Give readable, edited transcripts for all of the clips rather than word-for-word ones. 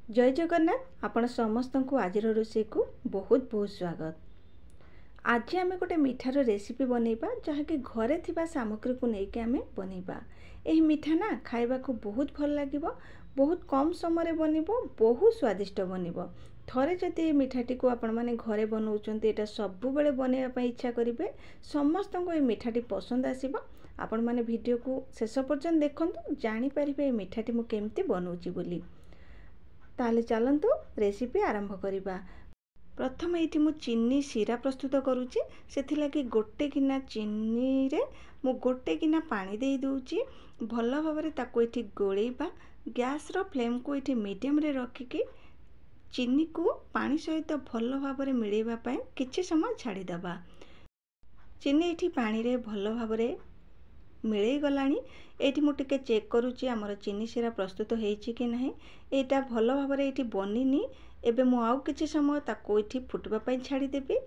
जय जगन्नाथ आपण समस्त को आज रोषे को बहुत बहुत स्वागत। आज आम गोटे मिठार रेसिपी बनैबा जहाँकि घरे थिबा सामग्री को लेकिन आम बनैबा। यही मिठा ना खाइबा को बहुत भल लागिबो, बहुत कम समय बनिबो, बहुत स्वादिष्ट बनिबो। थरे जदि मिठाटी को आपण माने घरे बनाउचंती एटा सब बेले बनैबा पई इच्छा करिवे, समस्त को ए मिठाटी पसंद आसीबो। आपण माने वीडियो को शेष पर्यंत देखंतु, जानि परिबे ए मिठाटी मु केमती बनाउची बोली। ताले चलतु रेसिपी आरंभ करिबा। प्रथम ये मु चीनी सीरा प्रस्तुत करुच्ची। से लगी गोटे गिना चीनी रे मु गोटे गिना पानी दे दूची। भल भाव ताको ये गोलेबा। गैस रो फ्लेम को ये मीडियम रे रखिकी चीनी को पानी सहित भल भाव मिलेबा पई किछि समय छाड़ी दबा। चीनी ये पानी रे भल भाव मिले गलानी। एठी मु टिके चेक करूची हमर चीनी सीरा प्रस्तुत होईची कि नहीं। एटा भल भाव ये बनिनी। एबे मु आउ किछि समय ताको एठी फुटबा पई छाड़ी देबी।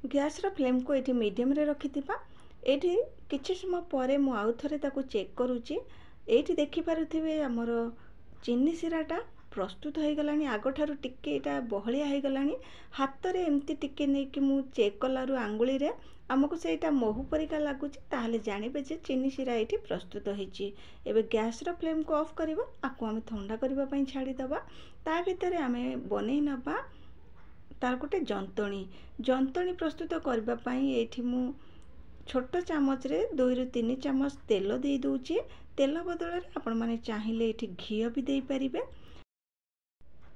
गैस रो फ्लेम को एठी मीडियम रे रखिथिबा। एठी किछि समय परे मु आउ थरे ताको चेक करूची। एठी देखि पारुथिबे हमर चीनी सीराटा प्रस्तुत हो गलानी। आगो ठारू टिके एटा बहलिया हो गलानी। हाथ रे एमती टिके नै कि मु चेक कलारु आंगुली रे आमको सेटा महू परिका लागुची, ताहले जानिबे जे चीनी सीरा एठी प्रस्तुत होईची। एबे गैस रो फ्लेम को ऑफ करबा। आको आमे ठंडा करबा पई छाड़ी दबा। ता भितरे आमे बनै नबा तार गोटे जंतणी प्रस्तुत करबा पई एठी मु छोट चामच रे 2 रु 3 चामच तेल दे दूची। तेल बदल रे आपण माने चाहिए एठी घी भी दे परिबे।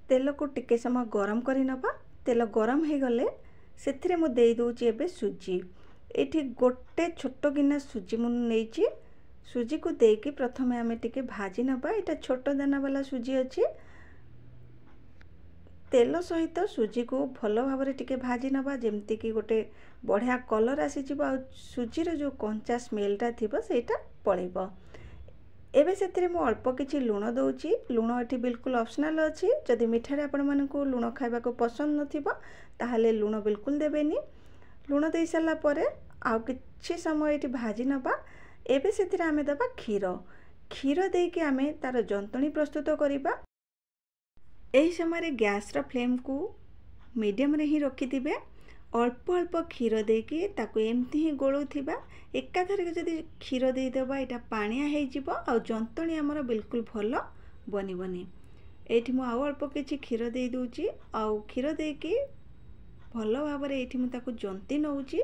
तेल को टिके समय गरम करी नबा। तेल गरम हे गले सेथिरे मु दे दूची एबे सुजी। एठी गोटे छोट गिना सुजी मु नेची। सुजी को देकी प्रथमे आमे टिके भाजी नबा। एटा छोट दाना वाला सुजी अछि। तेल सहित सुजी को भल भाव टिके भाजी नबा, जेमती कि गोटे बढ़िया कलर आसी जिवो आ सुजी रो जो कंचा स्मेलटा थिबो सेटा पळेबो। एबे सेथिरे मु अल्प किछि लुण दउची। लुण एठी बिल्कुल ऑप्शनल अछि। जदि मिठारे आपण मानकु लुण खाइबा को पसंद नथिबो ताहाले लुण बिल्कुल देबेनी। लुण दे साला परे आउ किछि समय एठी भाजी नबा। एबे सेथिरे आमे दबा क्षीर देकी आमे तार जंतणी प्रस्तुत करिबा। एही समय गैस रो फ्लेम को मीडियम रे ही रखि दिबे। अल्प अल्प क्षीर देकी ताको एमती ही गोळुथिबा। एकाथरे जदि क्षीर दे देबा एटा पानिया हे जिवो आ जंतणी हमर बिल्कुल भल बनिबनी। एठी मु आउ अल्प किछि क्षीर दे दूची। आ क्षीर देकी भल भाव रे एठी मु ताको जंती नउची।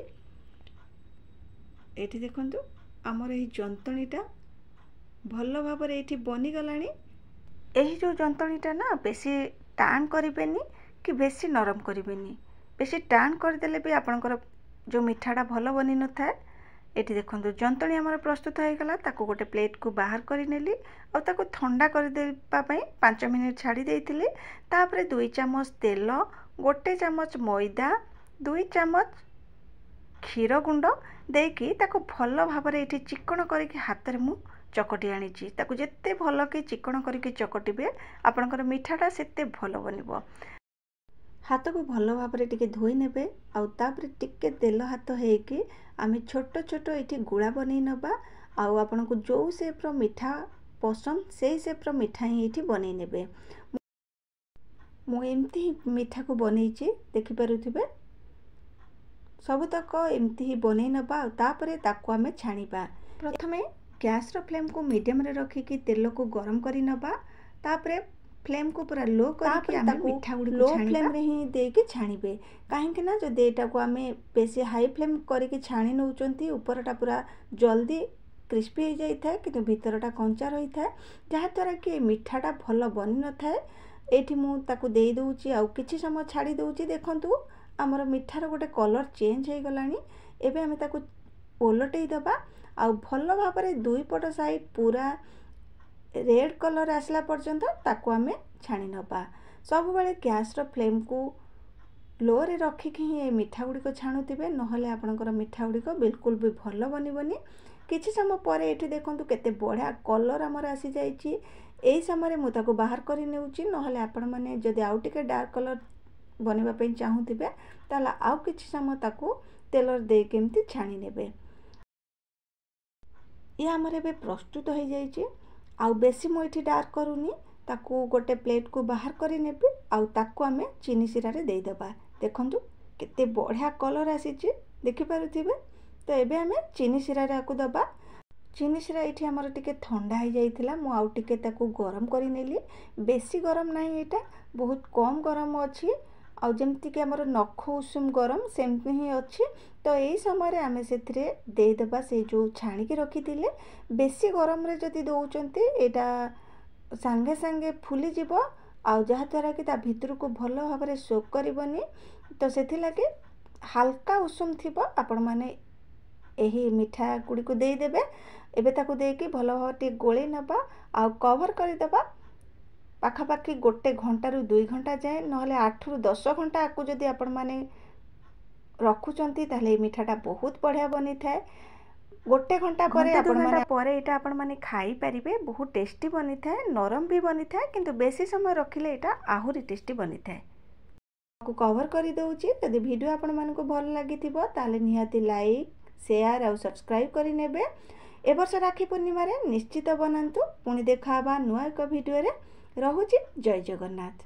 एठी देखंतु हमर एही जंतणीटा भल भाव रे एठी बनी गलानी। एही जो जंतणीटा ना बेसी टाण करिबेनी कि बेसी नरम करिबेनी। बेसी टाण करदेले भी आपनकर जो मिठाटा भल बनी न थाए। एठी देखंतु जंतणी हमर प्रस्तुत हो गला। ताको गोटे प्लेट को बाहर करि नेली और ताको ठंडा कर देबा पई 5 मिनिट छाड़ी देइथिली। तापरे 2 चामच तेल, गोटे चामच मैदा, 2 चामच क्षीर गुंड देकी ताको भल भाव रे एठी चिकन करिके हाथ रे मु चकटी आनीची। ताको जेते भल के चिकन करिके चकटिबे आपनकर मिठाटा सेते भल बनिबो। हाथ को भल भाव रे टिके धोई नेबे आ तापरे टिके तेल हाथ हेकी आमे छोट छोट एठी गुळा बनै नबा। आ आपनको जो शेप रो मिठा पसंद सेही शेप रो मिठा ही एठी बनै नेबे। मु एमती मिठा को बनैची देखि पारुथिबे। सबतक एमती ही बनै नबा। तापरे ताको आमे छाणीबा। प्रथमे गैस रो फ्लेम को मीडियम रे रखिकी तेल को गरम करी नबा। तापरे फ्लेम को पूरा लो करके आमे मिठा गुडी को छाणीबा। लो फ्लेम रे ही देके छाणीबे। काहे कि ना जदि एटा को आमे बेसी हाई फ्लेम करके छाणी नउचंती ऊपरटा पूरा जल्दी क्रिस्पी हो जाई थाए कि भीतरटा कंचा रही थाए, जहा द्वारा कि मिठाटा भल बनी न थाए। एठी मु ताको देई दउची आ किछि समय छाडी दउची। देखंतु हमर मिठार गोटे कलर चेंज हो गलानी। एबे आमे ताको ओलटेई दबा आ भल भाव रे दुई पट साइड पूरा रेड कलर आसला पर्यंत ताको आमे छाणी नबा। सब बेले गैस रो फ्लेम को लो रे रखिकी ही मिठा गुडी को छाणुथिबे, नहले आपनकर मिठा गुडी को बिल्कुल भी भल बनिबनी। किछि समय परे एठी देखंतु केते बढ़िया कलर हमर आसी जाईची। एही समय मु ताको बाहर करि नेउची, नहले आपण माने जदि आउ टिके डार्क कलर बनिबा पई चाहुथिबे ताला आउ किछि समय ताको तेलर दे केमती छाणी नेबे। ये हमर एबे प्रस्तुत हो जाईची। आउ बेसी मु एठी डार्क करूनी ताकू गोटे प्लेट को बाहर करी नेबी आउ ताकू आमे चीनी सिरा रे देई दबा। देखंतु केते बढ़िया कलर आसीची देखि पारुथिबे। तो एबे आमे चीनी सिरा रे आकू दबा। चीनी सिरा एठी हमर टिके ठंडा हो जाइथिला, मु आउ टिके ताकू गरम करी नेली। बेसी गरम नाही, एटा बहुत कम गरम अछि आउ जेमति कि हमर नख उषुम गरम सेमति ही अछि। तो एई समय रे आमे सेथिरे देई दबा से जो छाणी के रखी थिले। बेसी गरम रे जदी दउचंती एटा संगे संगे फुली जिवो आउ जहा द्वारा कि ता भितर को भलो भाबरे सोक करबनी। तो सेथि लागे हल्का उषुम थिबो आपण माने एही मिठा गुडी को देई देबे। एबे ताकू देकी भलो भाबरे गोळे नबा आउ कवर करी दबा। पाखापाखि गोटे घंटा रु 2 घंटा जाए नहले 8 रु 10 घंटा आकू जदी आपण माने रखुचंती ताले मिठाटा बहुत बढ़िया बनी थाए। गोटे घंटा परे आपण माने परे एटा आपण माने खाई परिबे। बहुत टेस्टी बनी थाए, नरम भी बनी थाए, किंतु बेसी समय रखिले एटा आहुरी टेस्टी बनी थाए। को कवर करी दउची। यदि वीडियो आपण मानको भल लागिथिबो ताले निहाती लाइक शेयर और सब्सक्राइब करी नेबे। ए वर्ष राखी पूर्णिमा रे निश्चित बनांतु। पुणी देखाबा नुआ एक वीडियो रे। रहुची जय जगन्नाथ।